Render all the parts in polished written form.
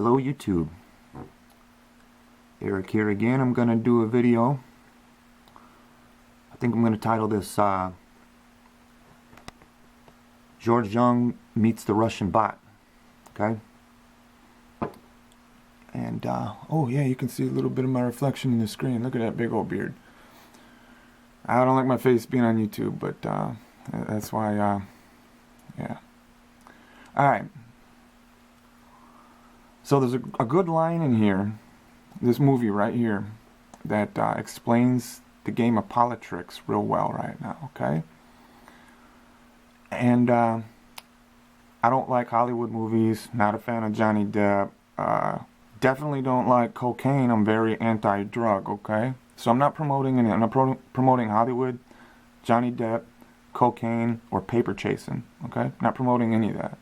Hello YouTube, Eric here again. I'm gonna do a video. I think I'm gonna title this George Jung meets the Russian bot. Okay, and oh yeah, you can see a little bit of my reflection in the screen. Look at that big old beard. I don't like my face being on YouTube, but that's why yeah. Alright, so there's a good line in here, this movie right here, that explains the game of politics real well right now, okay? And I don't like Hollywood movies, not a fan of Johnny Depp, definitely don't like cocaine. I'm very anti-drug, okay? So I'm not promoting any, I'm not promoting Hollywood, Johnny Depp, cocaine, or paper chasing, okay? Not promoting any of that.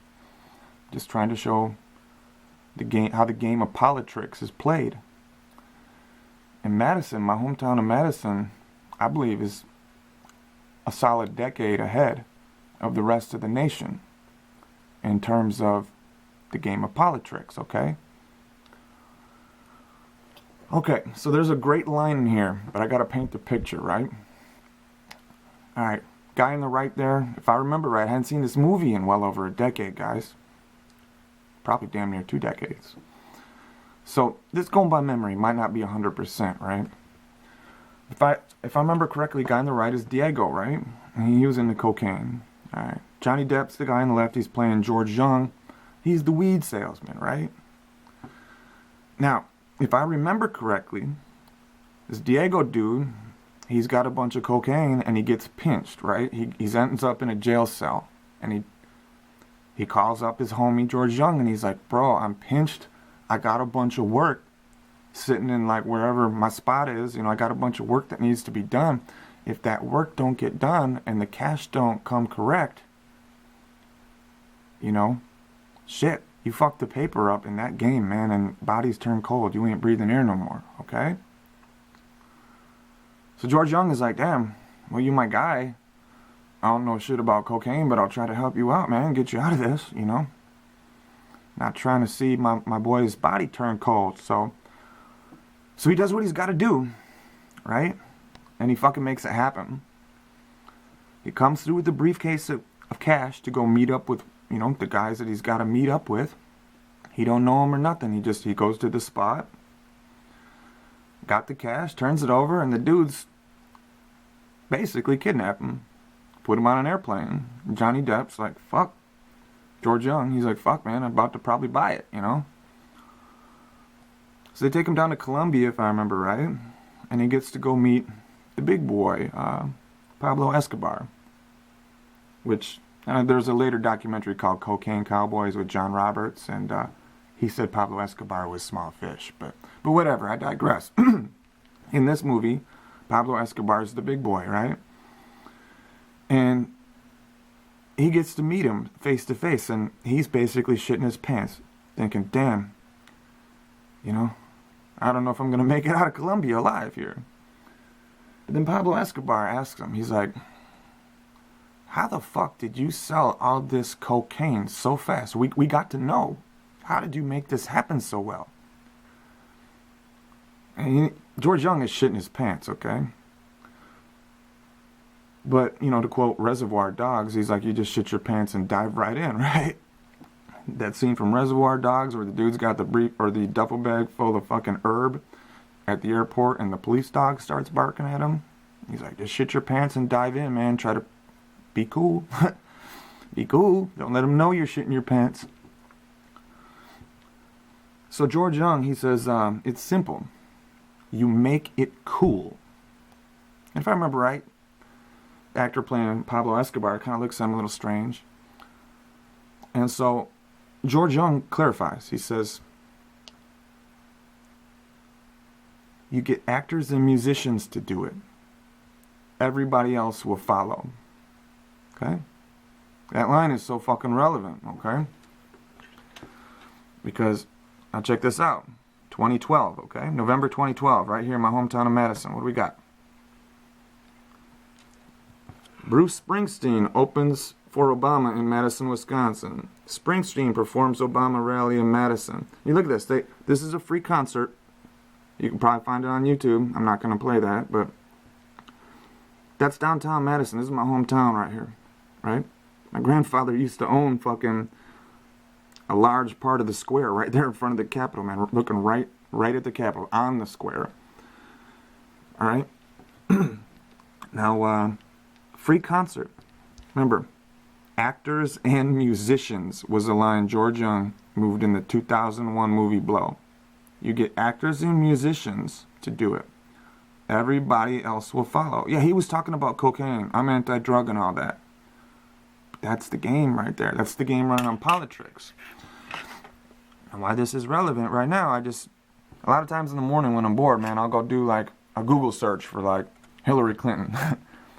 Just trying to show the game, how the game of politics is played. In Madison, my hometown of Madison, I believe is a solid decade ahead of the rest of the nation in terms of the game of politics, okay? Okay, so there's a great line in here, but I gotta paint the picture, right? Alright, guy on the right there, if I remember right, I hadn't seen this movie in well over a decade, guys. Probably damn near 2 decades. So this going by memory might not be 100%, right? If I remember correctly, guy on the right is Diego, right? And he was into cocaine. All right. Johnny Depp's the guy on the left. He's playing George Jung. He's the weed salesman, right? Now, if I remember correctly, this Diego dude, he's got a bunch of cocaine and he gets pinched, right? He ends up in a jail cell, and he calls up his homie George Jung, and he's like, bro, I'm pinched. I got a bunch of work sitting in like wherever my spot is. You know, I got a bunch of work that needs to be done. If that work don't get done and the cash don't come correct, you know, shit, you fucked the paper up in that game, man, and bodies turn cold. You ain't breathing air no more, okay? So George Jung is like, damn, well, you my guy. I don't know shit about cocaine, but I'll try to help you out, man. Get you out of this, you know. Not trying to see my boy's body turn cold. So he does what he's got to do, right? And he fucking makes it happen. He comes through with a briefcase of cash to go meet up with, you know, the guys that he's got to meet up with. He don't know him or nothing. He goes to the spot, got the cash, turns it over, and the dudes basically kidnap him. Put him on an airplane. Johnny Depp's like, fuck. George Jung, he's like, fuck, man, I'm about to probably buy it, you know? So they take him down to Colombia, if I remember right, and he gets to go meet the big boy, Pablo Escobar, which, there's a later documentary called Cocaine Cowboys with John Roberts, and he said Pablo Escobar was small fish, but whatever, I digress. In this movie, Pablo Escobar is the big boy, right? And he gets to meet him face to face, and he's basically shitting his pants, thinking, damn, you know, I don't know if I'm going to make it out of Colombia alive here. But then Pablo Escobar asks him, he's like, how the fuck did you sell all this cocaine so fast? We got to know. How did you make this happen so well? And George Jung is shitting his pants, okay? But, you know, to quote Reservoir Dogs, he's like, you just shit your pants and dive right in, right? That scene from Reservoir Dogs where the dude's got the duffel bag full of fucking herb at the airport and the police dog starts barking at him. He's like, just shit your pants and dive in, man. Try to be cool. Be cool. Don't let them know you're shitting your pants. So George Jung, he says, it's simple. You make it cool. And if I remember right, the actor playing Pablo Escobar kind of looks at him a little strange. And so George Jung clarifies. He says, you get actors and musicians to do it. Everybody else will follow. Okay? That line is so fucking relevant, okay? Because, now check this out. 2012, okay? November 2012, right here in my hometown of Madison. What do we got? Bruce Springsteen opens for Obama in Madison, Wisconsin. Springsteen performs Obama rally in Madison. You look at this. This is a free concert. You can probably find it on YouTube. I'm not going to play that, but that's downtown Madison. This is my hometown right here, right? My grandfather used to own fucking a large part of the square right there in front of the Capitol, man. We're looking right at the Capitol, on the square. All right? Now, free concert. Remember, actors and musicians was a line George Jung moved in the 2001 movie Blow. You get actors and musicians to do it. Everybody else will follow. Yeah, he was talking about cocaine. I'm anti-drug and all that. That's the game right there. That's the game running on politics. And why this is relevant right now, a lot of times in the morning when I'm bored, man, I'll go do like a Google search for like Hillary Clinton.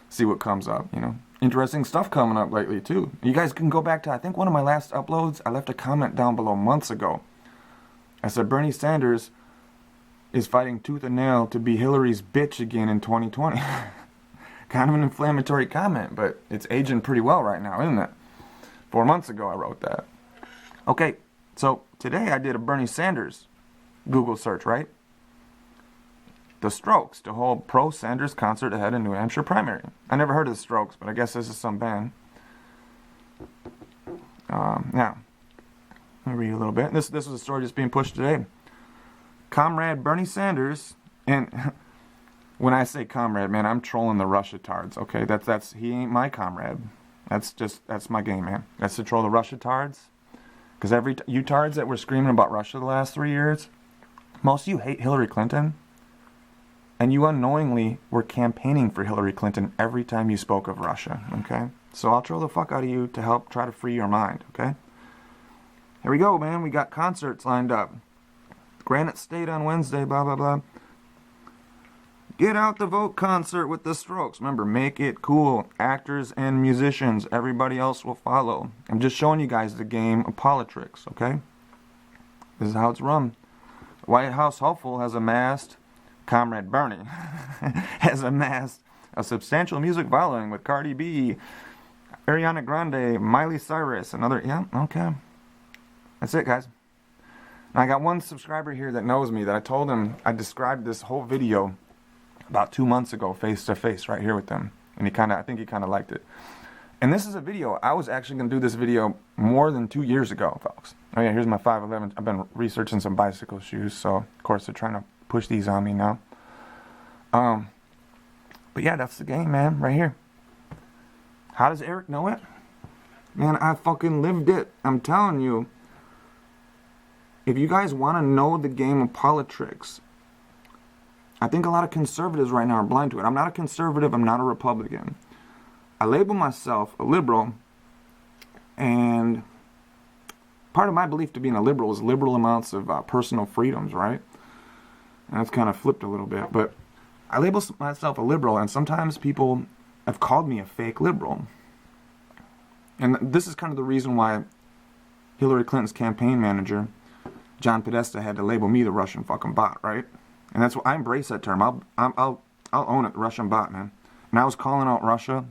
See what comes up, you know. Interesting stuff coming up lately too. You guys can go back to, I think one of my last uploads, I left a comment down below months ago. I said Bernie Sanders is fighting tooth and nail to be Hillary's bitch again in 2020. Kind of an inflammatory comment, but it's aging pretty well right now, isn't it? 4 months ago I wrote that. Okay, so today I did a Bernie Sanders Google search, right? The Strokes to hold pro-Sanders concert ahead of New Hampshire primary. I never heard of the Strokes, but I guess this is some band. Now, let me read a little bit. This was a story just being pushed today. Comrade Bernie Sanders, and when I say comrade, man, I'm trolling the Russia-tards, okay? That's he ain't my comrade. That's my game, man. That's to troll the Russia-tards. Because you tards that were screaming about Russia the last 3 years, most of you hate Hillary Clinton. And you unknowingly were campaigning for Hillary Clinton every time you spoke of Russia, okay? So I'll troll the fuck out of you to help try to free your mind, okay? Here we go, man. We got concerts lined up. Granite State on Wednesday, blah, blah, blah. Get Out the Vote concert with the Strokes. Remember, make it cool. Actors and musicians. Everybody else will follow. I'm just showing you guys the game of politics, okay? This is how it's run. White House hopeful has amassed... Comrade Bernie has amassed a substantial music following with Cardi B, Ariana Grande, Miley Cyrus, and other... Yeah, okay. That's it, guys. Now, I got one subscriber here that knows me that I told him I described this whole video about 2 months ago, face to face, right here with them. And I think he kind of liked it. And this is a video. I was actually going to do this video more than 2 years ago, folks. Oh, yeah, here's my 511. I've been researching some bicycle shoes, so, of course, they're trying to push these on me now. But yeah, that's the game, man, right here. How does Eric know it? Man, I fucking lived it. I'm telling you. If you guys want to know the game of politics, I think a lot of conservatives right now are blind to it. I'm not a conservative. I'm not a Republican. I label myself a liberal, and part of my belief to being a liberal is liberal amounts of personal freedoms, right? And that's kind of flipped a little bit, but I label myself a liberal, and sometimes people have called me a fake liberal. And this is kind of the reason why Hillary Clinton's campaign manager, John Podesta, had to label me the Russian fucking bot, right? And that's what I embrace that term. I'll own it, Russian bot, man. And I was calling out Russia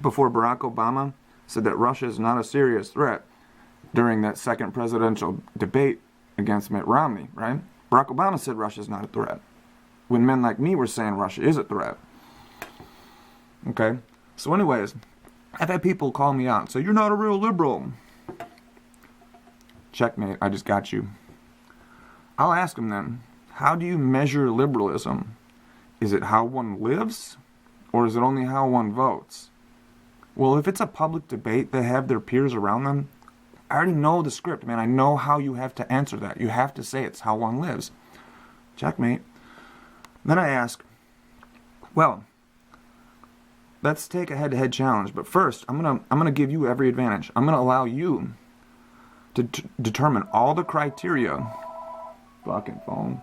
before Barack Obama said that Russia is not a serious threat during that second presidential debate against Mitt Romney, right? Barack Obama said Russia's not a threat, when men like me were saying Russia is a threat. Okay? So anyways, I've had people call me out and say, you're not a real liberal. Checkmate, I just got you. I'll ask them then, how do you measure liberalism? Is it how one lives, or is it only how one votes? Well, if it's a public debate, they have their peers around them. I already know the script, man. I know how you have to answer that. You have to say it's how one lives. Checkmate. Then I ask, well, let's take a head-to-head challenge. But first, I'm gonna give you every advantage. I'm gonna allow you to determine all the criteria. Fucking phone.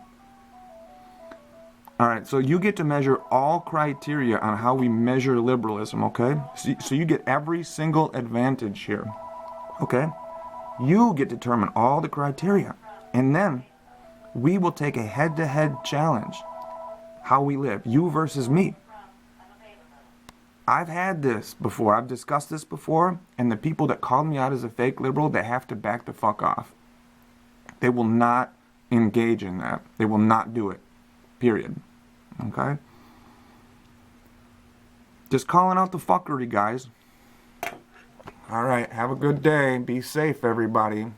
All right, so you get to measure all criteria on how we measure liberalism, okay? So you get every single advantage here, okay? You get to determine all the criteria, and then we will take a head-to-head challenge. How we live, you versus me. I've had this before. I've discussed this before, and the people that called me out as a fake liberal, they have to back the fuck off. They will not engage in that. They will not do it. Period. Okay? Just calling out the fuckery, guys. Alright, have a good day. Be safe, everybody.